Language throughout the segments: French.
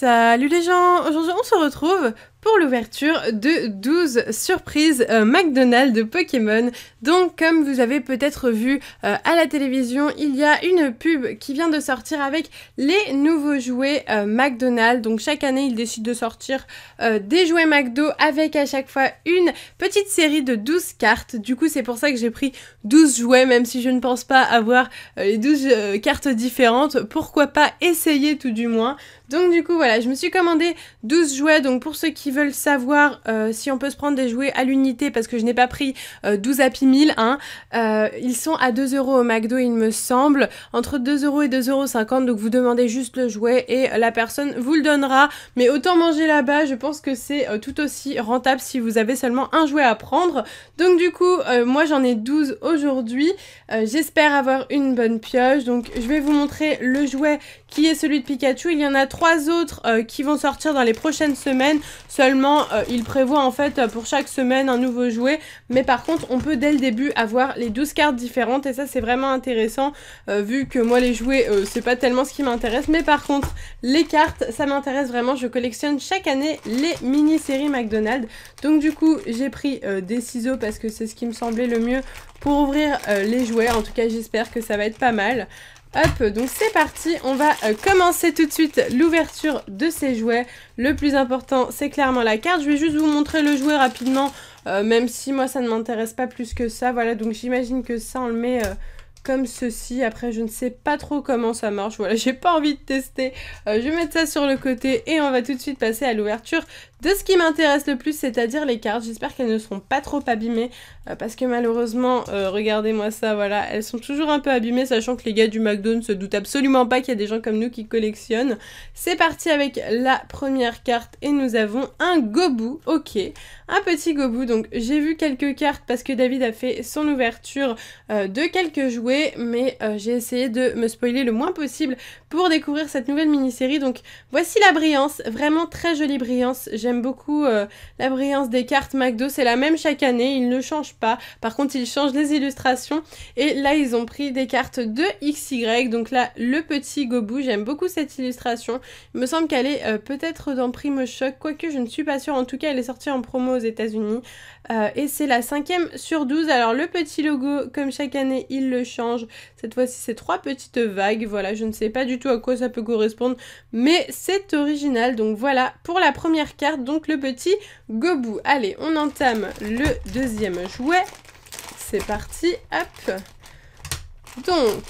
Salut les gens, aujourd'hui on se retrouve pour l'ouverture de 12 surprises McDonald's de Pokémon. Donc comme vous avez peut-être vu à la télévision, il y a une pub qui vient de sortir avec les nouveaux jouets McDonald's. Donc chaque année ils décident de sortir des jouets McDo avec à chaque fois une petite série de 12 cartes. Du coup c'est pour ça que j'ai pris 12 jouets, même si je ne pense pas avoir les 12 cartes différentes. Pourquoi pas essayer tout du moins. Donc du coup voilà, je me suis commandé 12 jouets, donc pour ceux qui veulent savoir si on peut se prendre des jouets à l'unité, parce que je n'ai pas pris 12 Happy Meal, hein, ils sont à 2 € au McDo il me semble, entre 2 € et 2,50 €, donc vous demandez juste le jouet et la personne vous le donnera, mais autant manger là-bas, je pense que c'est tout aussi rentable si vous avez seulement un jouet à prendre. Donc du coup, moi j'en ai 12 aujourd'hui, j'espère avoir une bonne pioche, donc je vais vous montrer le jouet qui est celui de Pikachu. Il y en a 3 autres qui vont sortir dans les prochaines semaines. Seulement, il prévoit en fait pour chaque semaine un nouveau jouet. Mais par contre, on peut dès le début avoir les 12 cartes différentes. Et ça, c'est vraiment intéressant vu que moi, les jouets, c'est pas tellement ce qui m'intéresse. Mais par contre, les cartes, ça m'intéresse vraiment. Je collectionne chaque année les mini-séries McDonald's. Donc du coup, j'ai pris des ciseaux parce que c'est ce qui me semblait le mieux pour ouvrir les jouets. En tout cas, j'espère que ça va être pas mal. Hop, donc c'est parti, on va commencer tout de suite l'ouverture de ces jouets. Le plus important, c'est clairement la carte. Je vais juste vous montrer le jouet rapidement, même si moi ça ne m'intéresse pas plus que ça. Voilà, donc j'imagine que ça on le met comme ceci. Après, je ne sais pas trop comment ça marche. Voilà, j'ai pas envie de tester. Je vais mettre ça sur le côté et on va tout de suite passer à l'ouverture de ce qui m'intéresse le plus, c'est-à-dire les cartes. J'espère qu'elles ne seront pas trop abîmées parce que malheureusement, regardez-moi ça, voilà, elles sont toujours un peu abîmées, sachant que les gars du McDo ne se doutent absolument pas qu'il y a des gens comme nous qui collectionnent. C'est parti avec la première carte et nous avons un Gobou, ok, un petit Gobou. Donc j'ai vu quelques cartes parce que David a fait son ouverture de quelques jouets, mais j'ai essayé de me spoiler le moins possible pour découvrir cette nouvelle mini-série. Donc voici la brillance, vraiment très jolie brillance. J'aime beaucoup la brillance des cartes McDo, c'est la même chaque année, ils ne changent pas. Par contre, ils changent les illustrations. Et là, ils ont pris des cartes de XY. Donc là, le petit Gobou, j'aime beaucoup cette illustration. Il me semble qu'elle est peut-être dans Primo Choc, quoique je ne suis pas sûre. En tout cas, elle est sortie en promo aux États-Unis. Et c'est la 5e sur 12. Alors, le petit logo, comme chaque année, il le change. Cette fois-ci, c'est 3 petites vagues. Voilà, je ne sais pas du tout à quoi ça peut correspondre, mais c'est original. Donc voilà, pour la première carte, donc le petit Gobou. Allez, on entame le deuxième jouet. C'est parti, hop. Donc,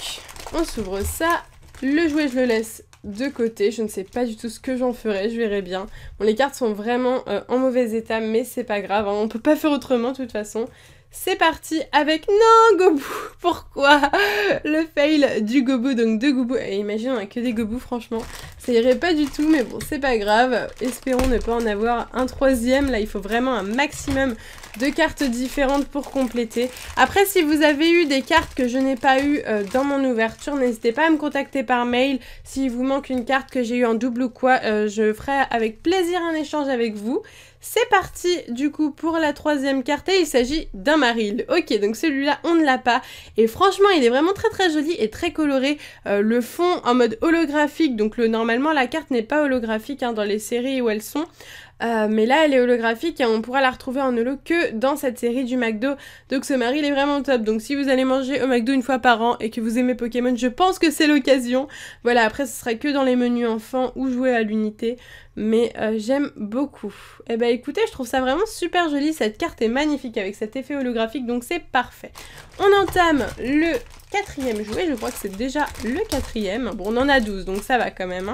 on s'ouvre ça. Le jouet, je le laisse de côté. Je ne sais pas du tout ce que j'en ferai, je verrai bien. Bon, les cartes sont vraiment en mauvais état, mais c'est pas grave, hein. On peut pas faire autrement de toute façon. C'est parti avec... Non, Gobou. Pourquoi? Le fail du Gobou, donc 2 Gobou. Et imagine, on a que des Gobou, franchement. Ça irait pas du tout, mais bon, c'est pas grave. Espérons ne pas en avoir un 3e. Là, il faut vraiment un maximum de cartes différentes pour compléter. Après, si vous avez eu des cartes que je n'ai pas eu dans mon ouverture, n'hésitez pas à me contacter par mail. S'il vous manque une carte que j'ai eu en double ou quoi, je ferai avec plaisir un échange avec vous. C'est parti du coup pour la 3e carte et il s'agit d'un Marill. Ok, donc celui-là on ne l'a pas et franchement il est vraiment très joli et très coloré. Le fond en mode holographique, donc normalement la carte n'est pas holographique hein, dans les séries où elles sont. Mais là elle est holographique et on pourra la retrouver en holo que dans cette série du McDo. Donc ce Marill est vraiment top. Donc si vous allez manger au McDo une fois par an et que vous aimez Pokémon, je pense que c'est l'occasion. Voilà, après ce sera que dans les menus enfants ou jouer à l'unité. Mais j'aime beaucoup. Et bah écoutez, je trouve ça vraiment super joli. Cette carte est magnifique avec cet effet holographique, donc c'est parfait. On entame le 4e jouet. Je crois que c'est déjà le 4e. Bon, on en a 12, donc ça va quand même, hein.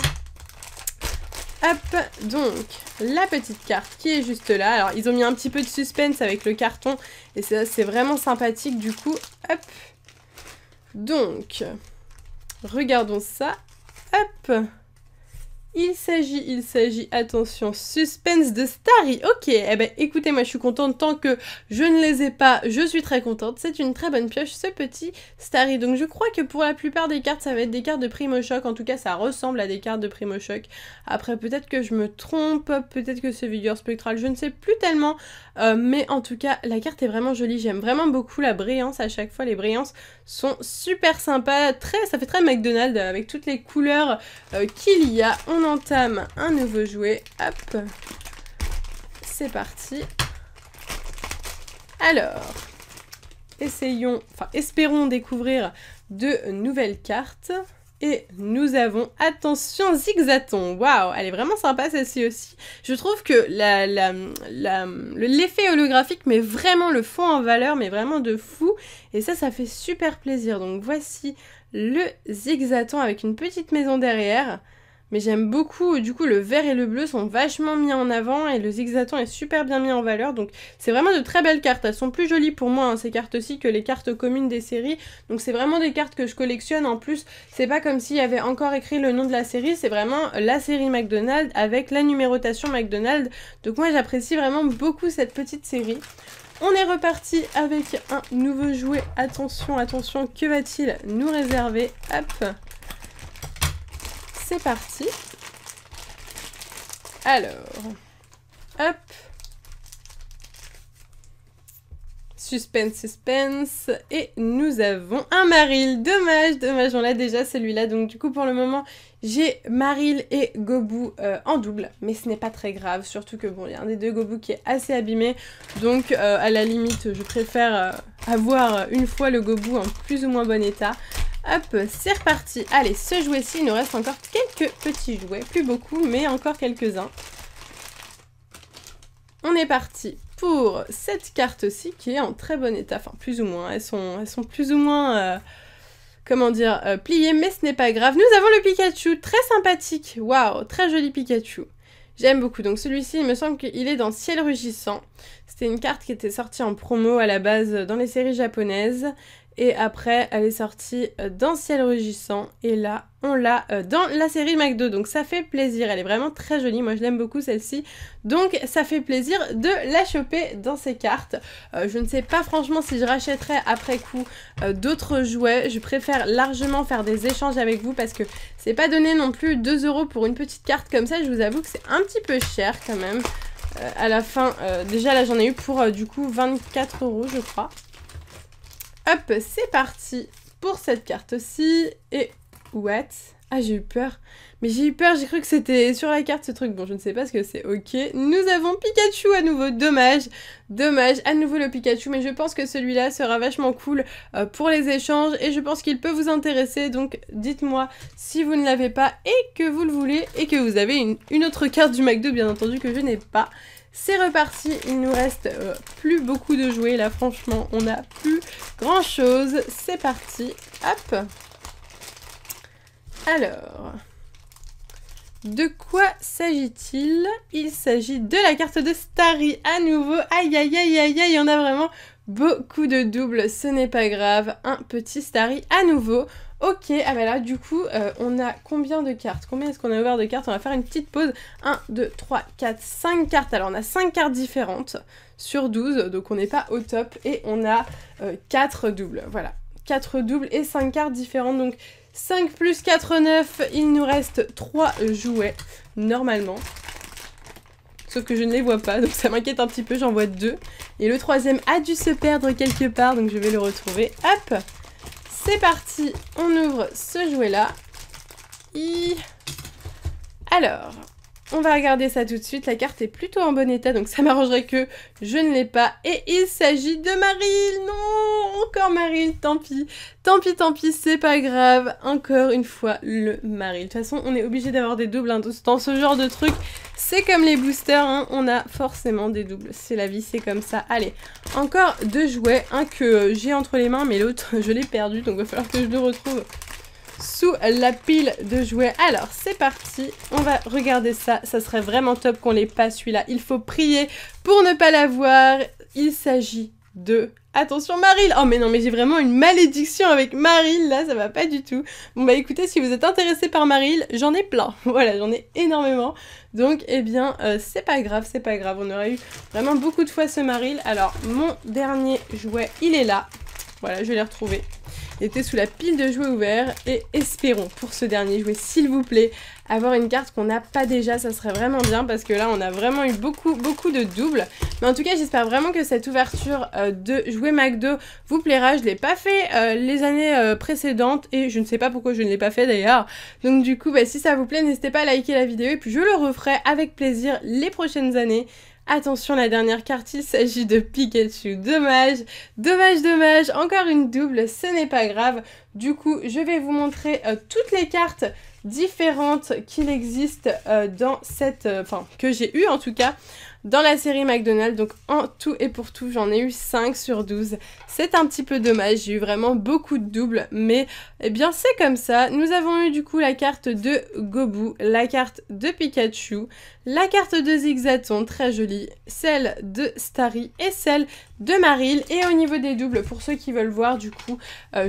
Hop, donc la petite carte qui est juste là. Alors ils ont mis un petit peu de suspense avec le carton et c'est vraiment sympathique du coup. Hop, donc regardons ça. Hop, il s'agit, attention, suspense de Starry. Ok, eh ben écoutez, moi je suis contente, tant que je ne les ai pas, je suis très contente. C'est une très bonne pioche, ce petit Starry. Donc je crois que pour la plupart des cartes, ça va être des cartes de Primo Choc. En tout cas, ça ressemble à des cartes de Primo Choc. Après, peut-être que je me trompe, peut-être que c'est Vigueur Spectral, je ne sais plus tellement. Mais en tout cas, la carte est vraiment jolie. J'aime vraiment beaucoup la brillance à chaque fois. Les brillances sont super sympas. Ça fait très McDonald's avec toutes les couleurs qu'il y a. On entame un nouveau jouet. Hop. C'est parti. Alors, espérons découvrir de nouvelles cartes. Et nous avons, attention, Zigzaton. Waouh, elle est vraiment sympa celle-ci aussi. Je trouve que l'effet holographique met vraiment le fond en valeur, mais vraiment de fou. Et ça fait super plaisir. Donc voici le Zigzaton avec une petite maison derrière. Mais j'aime beaucoup, du coup le vert et le bleu sont vachement mis en avant et le Zigzaton est super bien mis en valeur, donc c'est vraiment de très belles cartes. Elles sont plus jolies pour moi, hein, ces cartes-ci, que les cartes communes des séries, donc c'est vraiment des cartes que je collectionne. En plus, c'est pas comme s'il y avait encore écrit le nom de la série, c'est vraiment la série McDonald's avec la numérotation McDonald's, donc moi j'apprécie vraiment beaucoup cette petite série. On est reparti avec un nouveau jouet. Attention, attention, que va-t-il nous réserver? Hop, c'est parti. Alors, hop. Suspense, suspense. Et nous avons un Marill. Dommage, dommage, on l'a déjà celui-là. Donc du coup, pour le moment, j'ai Marill et Gobu en double. Mais ce n'est pas très grave, surtout que bon, il y a un des deux Gobu qui est assez abîmé. Donc à la limite, je préfère avoir une fois le Gobu en plus ou moins bon état. Hop, c'est reparti. Allez, ce jouet-ci, il nous reste encore quelques petits jouets. Plus beaucoup, mais encore quelques-uns. On est parti pour cette carte-ci qui est en très bon état. Enfin, plus ou moins. Elles sont plus ou moins, comment dire, pliées, mais ce n'est pas grave. Nous avons le Pikachu, très sympathique. Waouh, très joli Pikachu. J'aime beaucoup. Donc celui-ci, il me semble qu'il est dans Ciel Rugissant. C'était une carte qui était sortie en promo à la base dans les séries japonaises. Et après, elle est sortie dans Ciel Rugissant. Et là, on l'a dans la série McDo. Donc ça fait plaisir. Elle est vraiment très jolie. Moi, je l'aime beaucoup celle-ci. Donc ça fait plaisir de la choper dans ces cartes. Je ne sais pas franchement si je rachèterai après coup d'autres jouets. Je préfère largement faire des échanges avec vous parce que c'est pas donné non plus 2 € pour une petite carte comme ça. Je vous avoue que c'est un petit peu cher quand même. À la fin, déjà là, j'en ai eu pour du coup 24 € je crois. Hop, c'est parti pour cette carte-ci. Et what? Ah, j'ai eu peur. Mais j'ai eu peur, j'ai cru que c'était sur la carte ce truc. Bon, je ne sais pas ce que c'est. Ok, nous avons Pikachu à nouveau. Dommage, dommage. À nouveau le Pikachu, mais je pense que celui-là sera vachement cool pour les échanges. Et je pense qu'il peut vous intéresser. Donc, dites-moi si vous ne l'avez pas et que vous le voulez. Et que vous avez une autre carte du McDo, bien entendu, que je n'ai pas. C'est reparti, il nous reste plus beaucoup de jouets là, franchement, on n'a plus grand chose. C'est parti, hop. Alors, de quoi s'agit-il? Il s'agit de la carte de Starry à nouveau. Aïe aïe aïe aïe aïe, il y en a vraiment beaucoup de doubles, ce n'est pas grave. Un petit Starry à nouveau. Ok, ah bah là du coup on a combien de cartes? Combien est-ce qu'on a ouvert de cartes? On va faire une petite pause. 1, 2, 3, 4, 5 cartes. Alors on a 5 cartes différentes sur 12, donc on n'est pas au top. Et on a 4 doubles, voilà. 4 doubles et 5 cartes différentes. Donc 5 plus 4, 9, il nous reste 3 jouets normalement. Sauf que je ne les vois pas, donc ça m'inquiète un petit peu, j'en vois 2. Et le troisième a dû se perdre quelque part, donc je vais le retrouver. Hop! C'est parti, on ouvre ce jouet-là. Alors, on va regarder ça tout de suite. La carte est plutôt en bon état, donc ça m'arrangerait que je ne l'ai pas. Et il s'agit de Marill. Non, encore Marill, tant pis. Tant pis, tant pis, c'est pas grave. Encore une fois, le Marill. De toute façon, on est obligé d'avoir des doubles hein, dans ce genre de truc. C'est comme les boosters, hein, on a forcément des doubles. C'est la vie, c'est comme ça. Allez, encore 2 jouets. Un que j'ai entre les mains, mais l'autre, je l'ai perdu. Donc, il va falloir que je le retrouve sous la pile de jouets. Alors, c'est parti. On va regarder ça. Ça serait vraiment top qu'on l'ait pas, celui-là. Il faut prier pour ne pas l'avoir. Il s'agit de... Attention Marill! Oh mais non, mais j'ai vraiment une malédiction avec Marill, là, ça va pas du tout. Bon bah écoutez, si vous êtes intéressé par Marill, j'en ai plein. Voilà, j'en ai énormément. Donc, eh bien, c'est pas grave, c'est pas grave. On aurait eu vraiment beaucoup de fois ce Marill. Alors, mon dernier jouet, il est là. Voilà, je l'ai retrouvé. était sous la pile de jouets ouverts et espérons pour ce dernier jouet, s'il vous plaît, avoir une carte qu'on n'a pas déjà, ça serait vraiment bien parce que là on a vraiment eu beaucoup de doubles. Mais en tout cas j'espère vraiment que cette ouverture de jouets McDo vous plaira. Je ne l'ai pas fait les années précédentes et je ne sais pas pourquoi je ne l'ai pas fait d'ailleurs. Donc du coup si ça vous plaît n'hésitez pas à liker la vidéo et puis je le referai avec plaisir les prochaines années. Attention, la dernière carte, il s'agit de Pikachu. Dommage, encore une double, ce n'est pas grave. Du coup, je vais vous montrer toutes les cartes différentes qu'il existe dans cette... que j'ai eu en tout cas, dans la série McDonald's. Donc en tout et pour tout, j'en ai eu 5 sur 12. C'est un petit peu dommage, j'ai eu vraiment beaucoup de doubles, mais eh bien c'est comme ça. Nous avons eu du coup la carte de Gobu, la carte de Pikachu, la carte de Zigzaton, très jolie, celle de Starry et celle de Marill. Et au niveau des doubles, pour ceux qui veulent voir, du coup,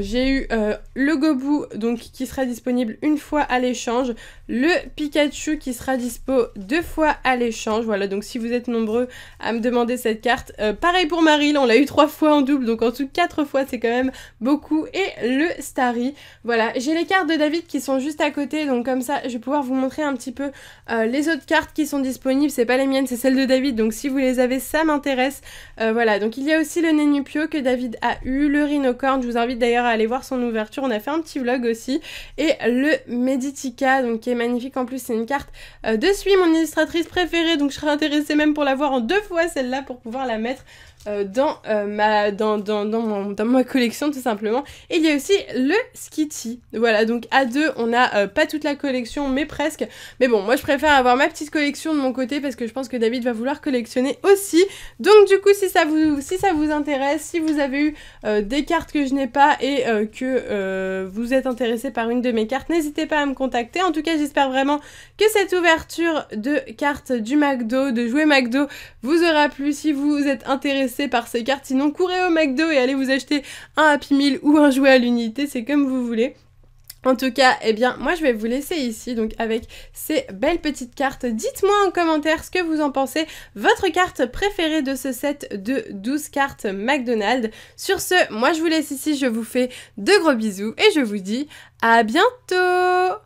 j'ai eu le Gobu donc qui sera disponible une fois à l'échange, le Pikachu qui sera dispo 2 fois à l'échange. Voilà, donc si vous êtes nombreux à me demander cette carte, pareil pour Marill, on l'a eu 3 fois en double, donc en tout 4 fois, c'est quand même beaucoup. Et le Starry, voilà, j'ai les cartes de David qui sont juste à côté, donc comme ça, je vais pouvoir vous montrer un petit peu les autres cartes qui sont disponibles. C'est pas les miennes, c'est celles de David, donc si vous les avez, ça m'intéresse. Voilà, donc il y a aussi le Nenupio que David a eu, le Rhinocorn, je vous invite d'ailleurs à aller voir son ouverture, on a fait un petit vlog aussi, et le Meditica, donc qui est magnifique en plus, c'est une carte de Sui, mon illustratrice préférée, donc je serais intéressée même pour la voir en 2 fois celle-là, pour pouvoir la mettre dans ma collection tout simplement. Et il y a aussi le Skitty, voilà, donc à deux on a pas toute la collection mais presque, mais bon moi je préfère avoir ma petite collection de mon côté parce que je pense que David va vouloir collectionner aussi. Donc du coup si ça vous intéresse, si vous avez eu des cartes que je n'ai pas et que vous êtes intéressé par une de mes cartes, n'hésitez pas à me contacter. En tout cas j'espère vraiment que cette ouverture de cartes du McDo, de jouets McDo, vous aura plu. Si vous êtes intéressé par ces cartes, sinon courez au McDo et allez vous acheter un Happy Meal ou un jouet à l'unité, c'est comme vous voulez. En tout cas, eh bien, moi je vais vous laisser ici, donc avec ces belles petites cartes. Dites-moi en commentaire ce que vous en pensez, votre carte préférée de ce set de 12 cartes McDonald's. Sur ce, moi je vous laisse ici, je vous fais de gros bisous et je vous dis à bientôt!